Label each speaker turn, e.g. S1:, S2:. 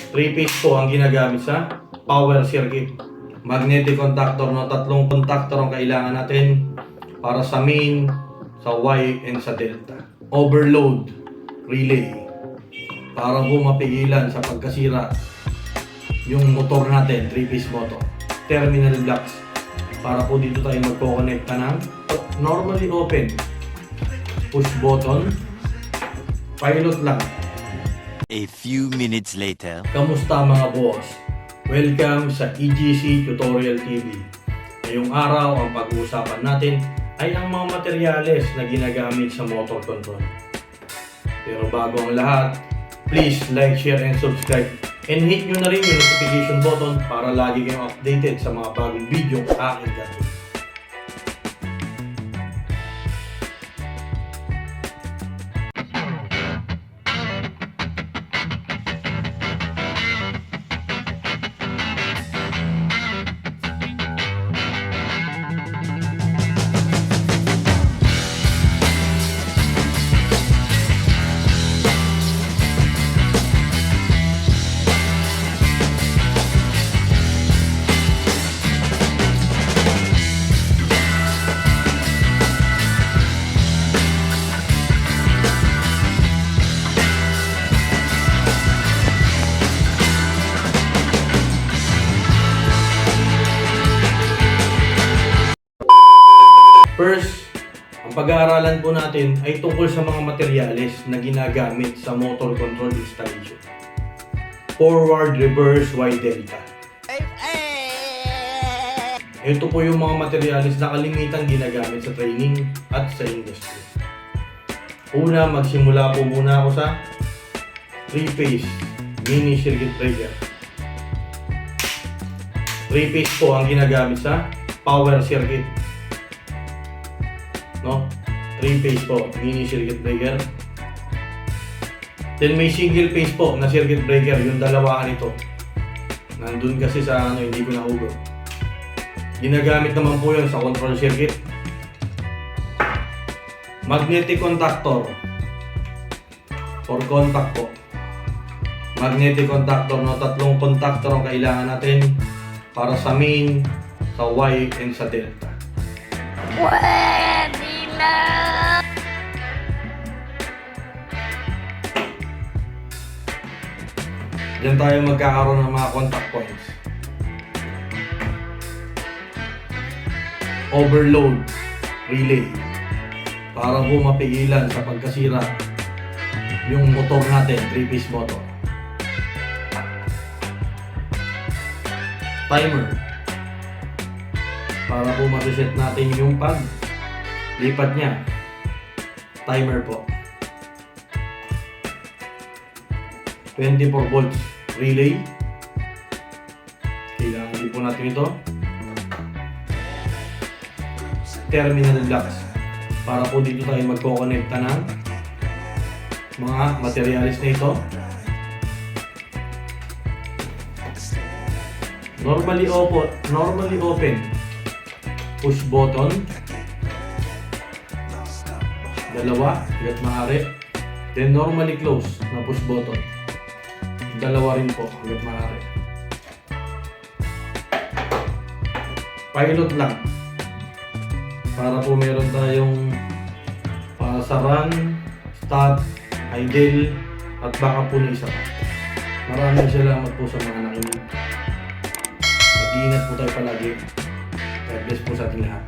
S1: 3-piece po ang ginagamit sa power circuit. Magnetic contactor, no? Tatlong contactor ang kailangan natin para sa main, sa Y, and sa delta. Overload relay para po mapigilan sa pagkasira yung motor natin, 3-piece motor. Terminal blocks para po dito tayo magko-connecta ng normally open, push button, pilot lang.
S2: A few minutes later.
S1: Kamusta mga boss? Welcome sa EGC Tutorial TV. Ngayong araw ang pag-uusapan natin ay ang mga materyales na ginagamit sa motor control. Pero bago ang lahat, please like, share, and subscribe. And hit nyo na rin yung notification button para lagi kayong updated sa mga bagong video aking gagawin. First, ang pag-aaralan po natin ay tungkol sa mga materyales na ginagamit sa motor control installation. Forward, reverse, Y, delta. Ito po yung mga materyales na kalimitan ginagamit sa training at sa industry. Una, magsimula po muna ako sa 3-phase mini circuit breaker. 3-phase po ang ginagamit sa power circuit. No? 3-phase po, mini circuit breaker. Then may single phase po na circuit breaker, yung dalawahan ito. Nandun kasi sa hindi ko nahugot. Ginagamit naman po yun sa control circuit. Magnetic contactor for contact po. Magnetic contactor, no? Tatlong contactor ang kailangan natin para sa main, sa Y, and sa delta.
S3: Pwede na!
S1: Diyan tayo magkakaroon ng mga contact points. Overload relay para po mapigilan sa pagkasira yung motor natin, 3-piece motor. Timer para po ma-reset natin yung lipat niya. Timer po. 24 volts relay. Kailangan din po natin ito. Terminal blocks para po dito tayo magko-connecta ng mga materials na ito. Normally open, push button, dalawa, hanggat maaari. Then normally close na push button, dalawa rin po hanggat maaari. Pilot lang para po meron tayong sa run, stop, idle, at baka po na isa pa. Maraming salamat po sa mga nakinig. Mag-iingat po tayo palagi. God bless po sa ating lahat.